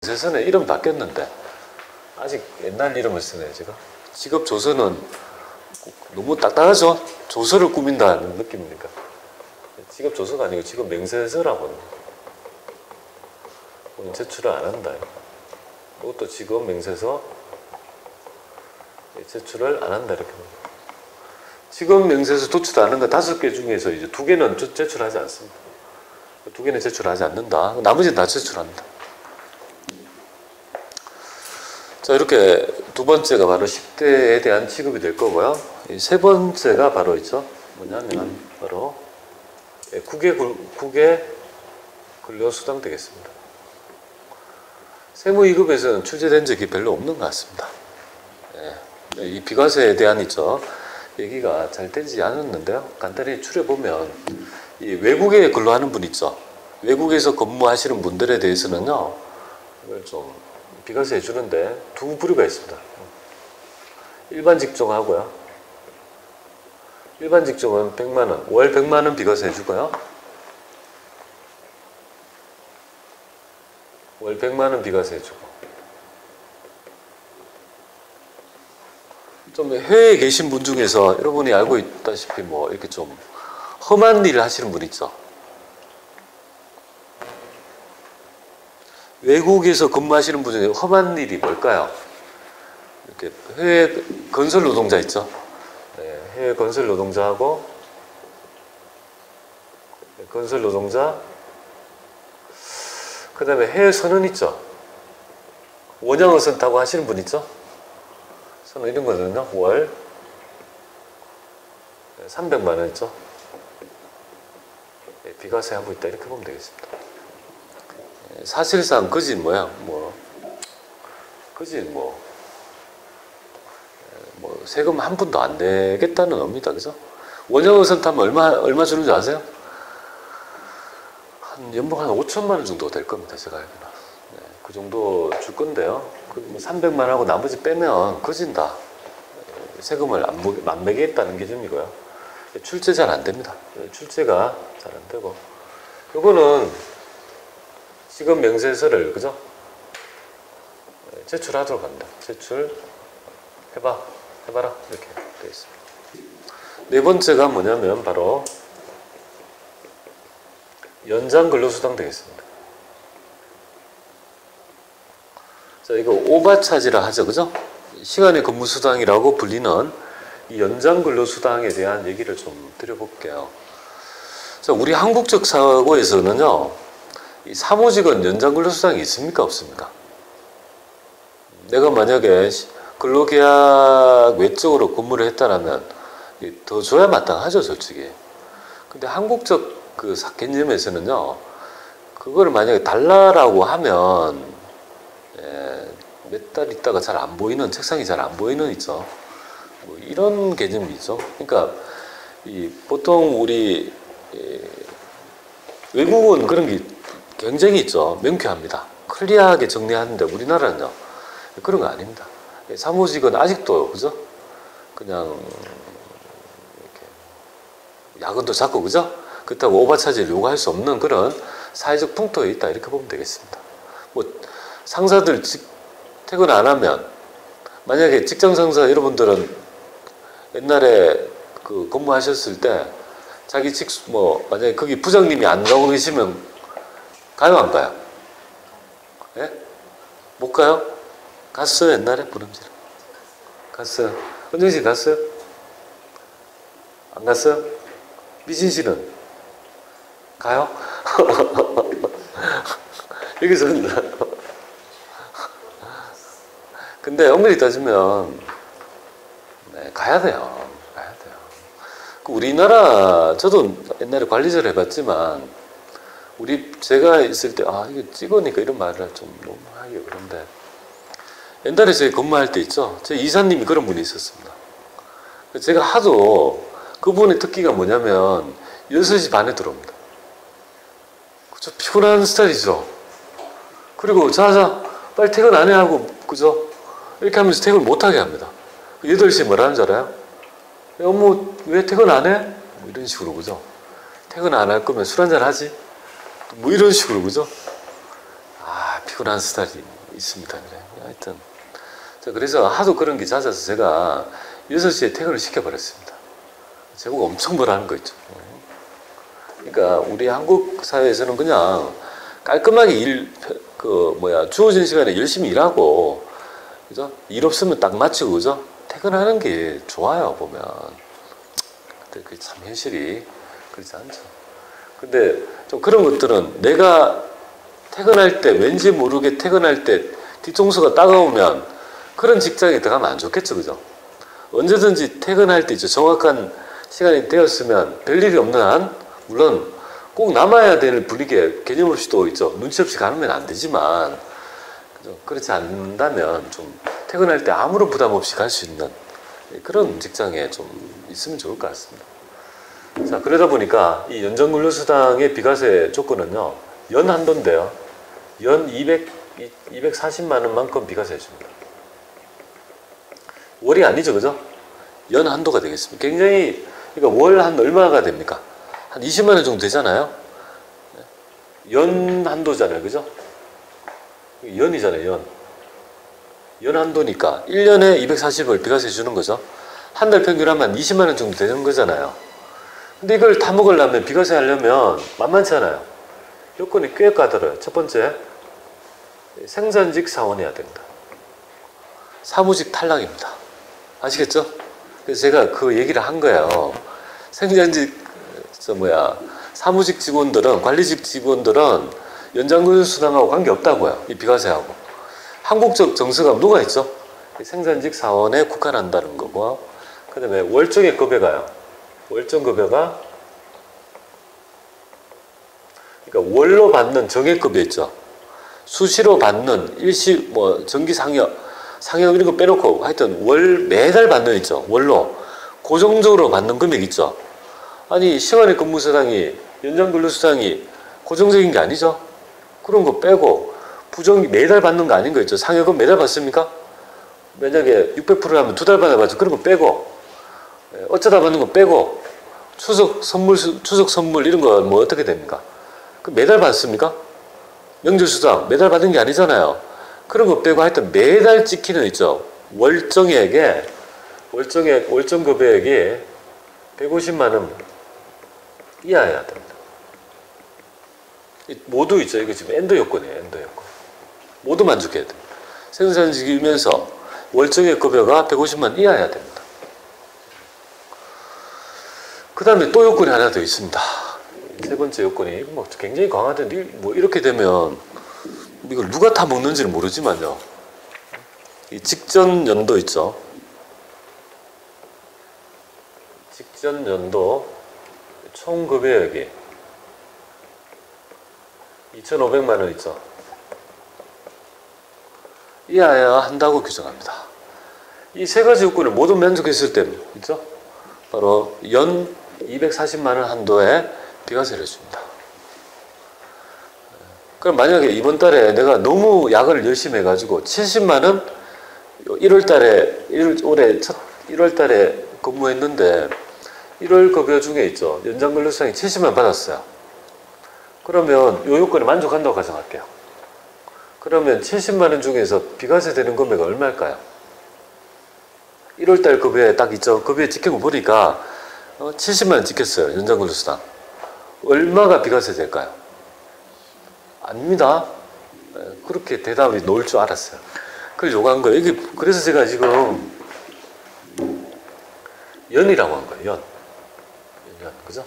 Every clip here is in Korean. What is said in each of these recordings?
명세서는 이름 바뀌었는데 아직 옛날 이름을 쓰네요. 제가 직업 조서는 너무 딱딱하죠. 조서를 꾸민다는 느낌이니까 직업 조서가 아니고 직업 명세서라고 오늘 제출을 안 한다. 이것도 직업 명세서 제출을 안 한다 이렇게. 직업 명세서 도출하는 거 5개 중에서 이제 2개는 제출하지 않습니다. 2개는 제출하지 않는다. 나머지는 다 제출한다. 자, 이렇게 두 번째가 바로 10대에 대한 취급이 될 거고요. 이 세 번째가 바로 있죠. 뭐냐면 바로 국외 근로수당 되겠습니다. 세무 2급에서는 출제된 적이 별로 없는 것 같습니다. 이 비과세에 대한 있죠. 얘기가 잘 되지 않았는데요. 간단히 추려보면 이 외국에 근로하는 분 있죠. 외국에서 근무하시는 분들에 대해서는요. 이걸 좀 비과세 해주는데 두 부류가 있습니다. 일반 직종하고요. 일반 직종은 100만 원, 월 100만 원 비과세 해주고요. 월 100만 원 비과세 해주고. 좀 해외에 계신 분 중에서 여러분이 알고 있다시피 뭐 이렇게 좀 험한 일을 하시는 분 있죠. 외국에서 근무하시는 분 중에 험한 일이 뭘까요? 이렇게 해외 건설 노동자 있죠. 네, 해외 건설 노동자하고 건설 노동자, 그 다음에 해외 선원 있죠. 원양어선 타고 하시는 분 있죠. 선원 이런 거는요, 월 300만 원 있죠. 네, 비과세하고 있다 이렇게 보면 되겠습니다. 사실상 그지 뭐야, 그지 뭐 세금 한 푼도 안 내겠다는 의미다, 그죠? 원양어선 타면 얼마 주는 줄 아세요? 연봉 한 5천만 원 정도 될 겁니다, 제가 알기로는. 네, 그 정도 줄 건데요. 300만 하고 나머지 빼면 거진다. 세금을 안 매겠다는 기준이고요. 출제 잘 안 됩니다. 출제가 잘 안 되고. 요거는 직업 명세서를, 그죠? 제출하도록 합니다. 제출해봐라. 이렇게 되어 있습니다. 네 번째가 뭐냐면 바로 연장 근로수당 되겠습니다. 자, 이거 오바차지라 하죠, 그죠? 시간의 근무수당이라고 불리는 이 연장 근로수당에 대한 얘기를 좀 드려볼게요. 자, 우리 한국적 사고에서는요, 이 사무직은 연장 근로수당이 있습니까, 없습니까? 내가 만약에 근로계약 외적으로 근무를 했다라면 더 줘야 마땅하죠, 솔직히. 근데 한국적 그 개념에서는요, 그거를 만약에 달라라고 하면 몇 달 있다가 잘 안 보이는, 책상이 잘 안 보이는 있죠. 뭐 이런 개념이 있죠. 그러니까 보통 우리 외국은 그런 게 굉장히 있죠. 명쾌합니다. 클리어하게 정리하는데 우리나라는요, 그런 거 아닙니다. 사무직은 아직도, 그죠? 그냥 이렇게 야근도 잡고, 그죠? 그렇다고 오바차지를 요구할 수 없는 그런 사회적 풍토에 있다 이렇게 보면 되겠습니다. 뭐 상사들 퇴근 안 하면, 만약에 직장 상사 여러분들은 옛날에 그 근무하셨을 때 자기 만약에 거기 부장님이 안 가고 계시면 가요, 안 가요? 예? 못 가요? 갔어요, 옛날에 부름질. 갔어요. 은정 씨 갔어요? 안 갔어요? 미진 씨는 가요? 여기서는 근데 엄밀히 따지면 가야 돼요. 가야 돼요. 우리나라, 저도 옛날에 관리자를 해봤지만 제가 있을 때 이거 찍으니까 이런 말을 좀 너무 하기 그런데, 옛날에 제가 근무할 때 있죠. 제 이사님이 그런 분이 있었습니다. 제가 하도 그분의 특기가 뭐냐면 6시 반에 들어옵니다. 그죠? 피곤한 스타일이죠. 그리고 자자 빨리 퇴근 안 해 하고, 그죠? 이렇게 하면서 퇴근 못하게 합니다. 8시에 뭐라는 줄 알아요? 어머 왜 퇴근 안 해? 뭐 이런 식으로, 그죠? 퇴근 안 할 거면 술 한잔 하지? 뭐 이런 식으로, 그죠? 피곤한 스타일이 있습니다. 그래. 하여튼 자, 그래서 하도 그런 게 잦아서 제가 6시에 퇴근을 시켜버렸습니다. 제가 엄청 뭐라는 거 있죠. 그러니까 우리 한국 사회에서는 그냥 깔끔하게 주어진 시간에 열심히 일하고, 그죠? 일 없으면 딱 마치고, 그죠? 퇴근하는 게 좋아요, 보면. 근데 그게 참 현실이 그렇지 않죠. 근데 좀 그런 것들은 내가 퇴근할 때, 왠지 모르게 퇴근할 때 뒤통수가 따가우면 그런 직장에 들어가면 안 좋겠죠, 그죠? 언제든지 퇴근할 때 이제 정확한 시간이 되었으면 별일이 없는 한, 물론 꼭 남아야 될 분위기에 개념 없이 또 있죠. 눈치 없이 가면 안 되지만, 그죠? 그렇지 않는다면 좀 퇴근할 때 아무런 부담 없이 갈 수 있는 그런 직장에 좀 있으면 좋을 것 같습니다. 자, 그러다 보니까 이 연장근로수당의 비과세 조건은요, 연 한도인데요. 연 240만 원만큼 비과세 해줍니다. 월이 아니죠, 그죠? 연 한도가 되겠습니다. 굉장히, 그러니까 월 한 얼마가 됩니까? 한 20만 원 정도 되잖아요. 연 한도잖아요, 그죠? 연이잖아요, 연. 연 한도니까 1년에 240을 비과세 주는 거죠. 한 달 평균하면 20만 원 정도 되는 거잖아요. 근데 이걸 다 먹으려면, 비과세 하려면 만만치 않아요. 요건이 꽤 까다로워요. 첫 번째, 생산직 사원이어야 됩니다. 사무직 탈락입니다. 아시겠죠? 그래서 제가 그 얘기를 한 거예요. 생산직, 사무직 직원들은, 관리직 직원들은 연장근로수당하고 관계없다고요. 이 비과세하고. 한국적 정서가 누가 있죠? 생산직 사원에 국한한다는 거고, 그 다음에 월정액 급여가요. 월정 급여가, 그러니까 월로 받는 정액급여 있죠. 수시로 받는 일시, 정기 상여 이런 거 빼놓고 하여튼 매달 받는 있죠. 월로. 고정적으로 받는 금액 있죠. 아니, 시간의 근무수당이, 연장근로수당이 고정적인 게 아니죠. 그런 거 빼고, 매달 받는 거 아닌 거 있죠. 상여금 매달 받습니까? 만약에 600%라면 2달 받아봤죠. 그런 거 빼고, 어쩌다 받는 거 빼고, 추석 선물 이런 거 어떻게 됩니까? 그 매달 받습니까? 명절수당 매달 받는 게 아니잖아요. 그런 거 빼고 하여튼 매달 찍히는 있죠. 월정액 월정급여액이 150만 원 이하여야 됩니다. 모두 있죠. 이거 지금 엔더 요건이에요. 엔더 요건. 모두 만족해야 됩니다. 생산직이면서 월정액 급여가 150만 원 이하여야 됩니다. 그 다음에 또 요건이 하나 더 있습니다. 세 번째 요건이 굉장히 강하던데, 이렇게 되면 이걸 누가 다 먹는지는 모르지만요. 이 직전 연도 있죠. 직전 연도 총 급여액이 2,500만 원 있죠. 이하여야 한다고 규정합니다. 이 세 가지 요건을 모두 만족했을 때 있죠. 바로 연 240만 원 한도에 비과세를 해줍니다. 그럼 만약에 이번 달에 내가 너무 야근을 열심히 해가지고 70만 원 1월 달에 올해 첫 1월 달에 근무했는데 1월 급여 중에 있죠. 연장근로수당이 70만 원 받았어요. 그러면 이 요건에 만족한다고 가정할게요. 그러면 70만 원 중에서 비과세 되는 금액은 얼마일까요? 1월 달 급여에 딱 있죠. 급여에 찍힌 거 보니까 70만 원 찍혔어요. 연장근로수당. 얼마가 비과세 될까요? 아닙니다. 그렇게 대답이 나올 줄 알았어요. 그걸 요구한 거예요. 그래서 제가 지금 연이라고 한 거예요. 연. 그죠?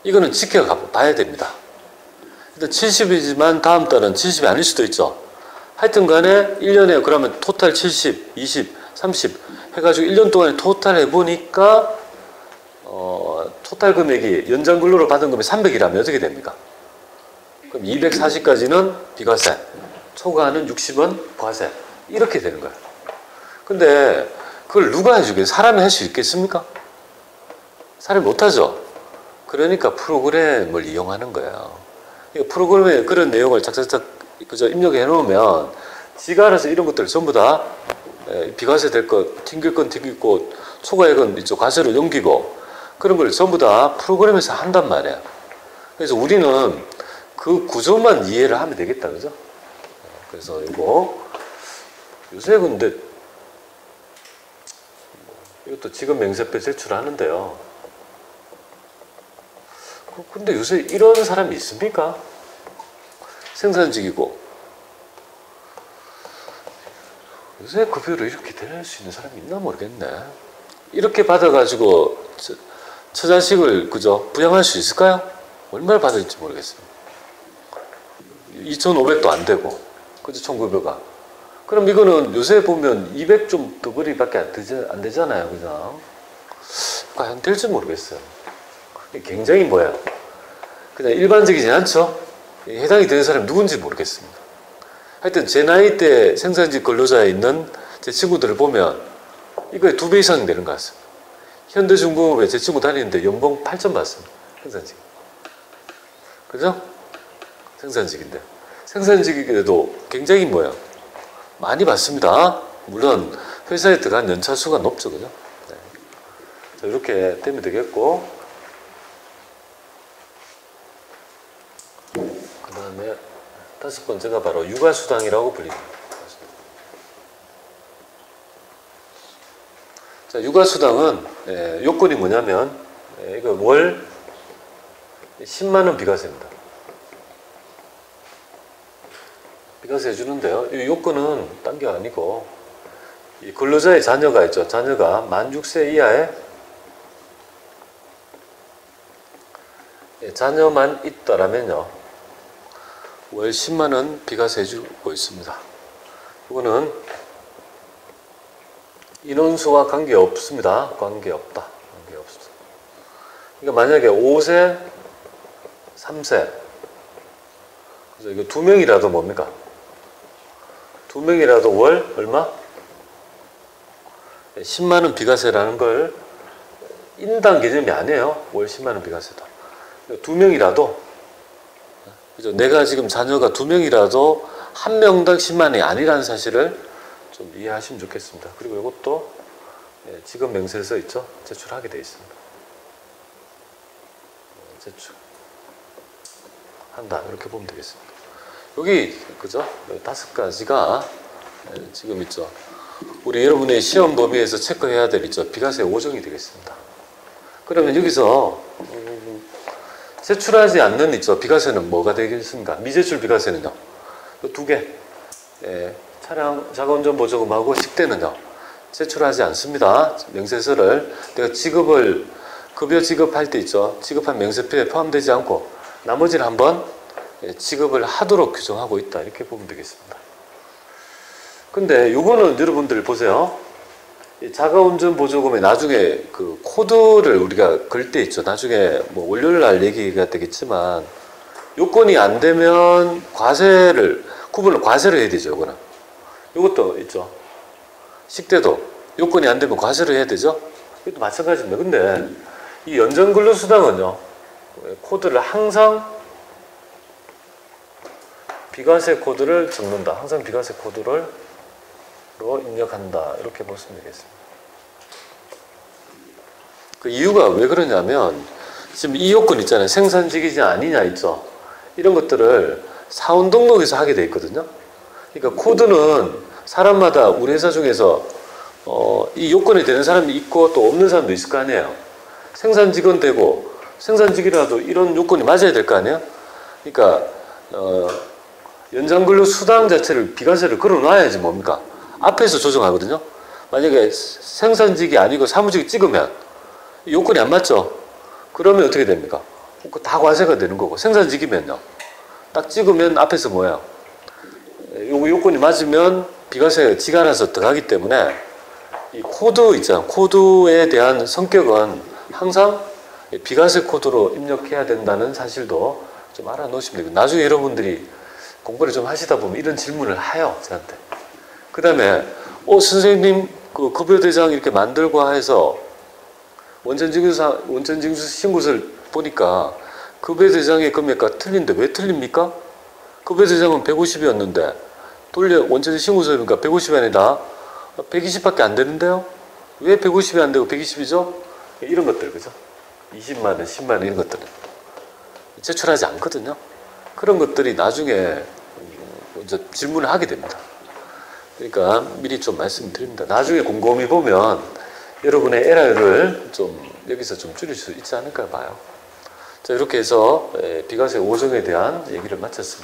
이거는 지켜봐야 됩니다. 일단 70이지만 다음 달은 70이 아닐 수도 있죠. 하여튼 간에 1년에 그러면 토탈 70, 20, 30 해가지고 1년 동안에 토탈 해보니까 토탈 금액이 연장근로로 받은 금액이 300이라면 어떻게 됩니까? 그럼 240까지는 비과세, 초과하는 60원 과세 이렇게 되는 거예요. 근데 그걸 누가 해주겠어요? 사람이 할 수 있겠습니까? 사람이 못하죠. 그러니까 프로그램을 이용하는 거예요. 프로그램에 그런 내용을 착착착 그저 입력해 놓으면 지가 알아서 이런 것들을 전부 다 비과세 될 것, 튕길 건 튕기고 초과액은 이쪽 과세로 넘기고 그런 걸 전부 다 프로그램에서 한단 말이에요. 그래서 우리는 그 구조만 이해를 하면 되겠다, 그죠? 그래서 이거 요새 근데 이것도 지급 맹세표 제출하는데요. 근데 요새 이런 사람이 있습니까? 생산직이고 요새 급여를 이렇게 대할 수 있는 사람이 있나 모르겠네. 이렇게 받아가지고 처자식을 그죠 부양할 수 있을까요? 얼마를 받을지 모르겠습니다. 2,500도 안 되고 그죠 총급여가. 그럼 이거는 요새 보면 200 좀 더블이밖에 안 되잖아요, 그죠? 과연 될지 모르겠어요. 굉장히 뭐야? 그냥 일반적이지 않죠? 해당이 되는 사람이 누군지 모르겠습니다. 하여튼 제 나이 때 생산직 근로자에 있는 제 친구들을 보면 이거에 2배 이상 되는 것 같습니다. 현대중공업에 제 친구 다니는데 연봉 8천 받습니다. 생산직. 그죠? 생산직인데. 생산직에도 굉장히 뭐야? 많이 받습니다. 물론 회사에 들어간 연차 수가 높죠. 그죠? 네. 자, 이렇게 되면 되겠고 그 다음에 5번째가 바로 육아수당이라고 불립니다. 자, 육아수당은 요건이 뭐냐면 이거 월 10만 원 비과세입니다. 비과세 해주는데요. 이 요건은 딴 게 아니고 이 근로자의 자녀가 있죠. 자녀가 만 6세 이하의 자녀만 있다라면요. 월 10만 원 비과세 해주고 있습니다. 이거는 인원수와 관계없습니다. 관계없다. 관계없습니다. 그러니까 만약에 5세, 3세 그래서 이거 2명이라도 뭡니까? 2명이라도 월 얼마? 10만 원 비과세라는 걸 인당 개념이 아니에요. 월 10만 원 비과세다. 2명이라도 그죠? 내가 지금 자녀가 2명이라도 한 명당 10만 원이 아니라는 사실을 좀 이해하시면 좋겠습니다. 그리고 이것도 지급 맹세서 있죠? 제출하게 되어 있습니다. 제출한다 이렇게 보면 되겠습니다. 여기 그죠? 5가지가 지금 있죠. 우리 여러분의 시험 범위에서 체크해야 될 있죠. 비과세 5종이 되겠습니다. 그러면 여기서 제출하지 않는 있죠. 비과세는 뭐가 되겠습니까? 미제출 비과세는요. 이 2개. 차량 자가운전 보조금하고 식대는요. 제출하지 않습니다. 명세서를 내가 지급을 급여 지급할 때 있죠. 지급한 명세표에 포함되지 않고 나머지는 한번 지급을 하도록 규정하고 있다. 이렇게 보면 되겠습니다. 근데 요거는 여러분들 보세요. 자가운전 보조금에 나중에 그 코드를 우리가 걸 때 있죠. 나중에 뭐 월요일 날 얘기가 되겠지만 요건이 안 되면 구분을 과세를 해야 되죠. 요거는. 요것도 있죠. 식대도 요건이 안 되면 과세를 해야 되죠. 이것도 마찬가지입니다. 근데 이 연장근로수당은요. 코드를 항상 비과세 코드를 적는다. 항상 비과세 코드로 입력한다. 이렇게 보시면 되겠습니다. 그 이유가 왜 그러냐면 지금 이 요건 있잖아요. 생산직이지 아니냐 있죠. 이런 것들을 사원 등록에서 하게 돼 있거든요. 그러니까 코드는 사람마다 우리 회사 중에서 이 요건이 되는 사람이 있고 또 없는 사람도 있을 거 아니에요. 생산직은 되고 생산직이라도 이런 요건이 맞아야 될 거 아니에요. 그러니까 연장근로수당 자체를 비과세를 걸어놔야지 뭡니까? 앞에서 조정하거든요. 만약에 생산직이 아니고 사무직이 찍으면 요건이 안 맞죠? 그러면 어떻게 됩니까? 다 과세가 되는 거고 생산직이면요. 딱 찍으면 앞에서 뭐예요? 요건이 맞으면 비과세가 지가 알아서 들어가기 때문에 이 코드 있잖아요. 코드에 대한 성격은 항상 비과세 코드로 입력해야 된다는 사실도 좀 알아놓으시면 됩니다. 나중에 여러분들이 공부를 좀 하시다 보면 이런 질문을 해요. 저한테. 그 다음에 선생님 그 급여대장 이렇게 만들고 해서 원천징수 신고서를 보니까 급여대장의 금액과 틀린데 왜 틀립니까? 급여대장은 150이었는데 원천징수 신고서에 보니까 150이 아니라 120밖에 안 되는데요? 왜 150이 안 되고 120이죠? 이런 것들, 그죠? 20만 원, 10만 원 이런 것들은 제출하지 않거든요. 그런 것들이 나중에 이제 질문을 하게 됩니다. 그러니까 미리 좀 말씀드립니다. 나중에 곰곰이 보면 여러분의 에러를 좀 여기서 좀 줄일 수 있지 않을까 봐요. 자, 이렇게 해서 비과세 5종에 대한 얘기를 마쳤습니다.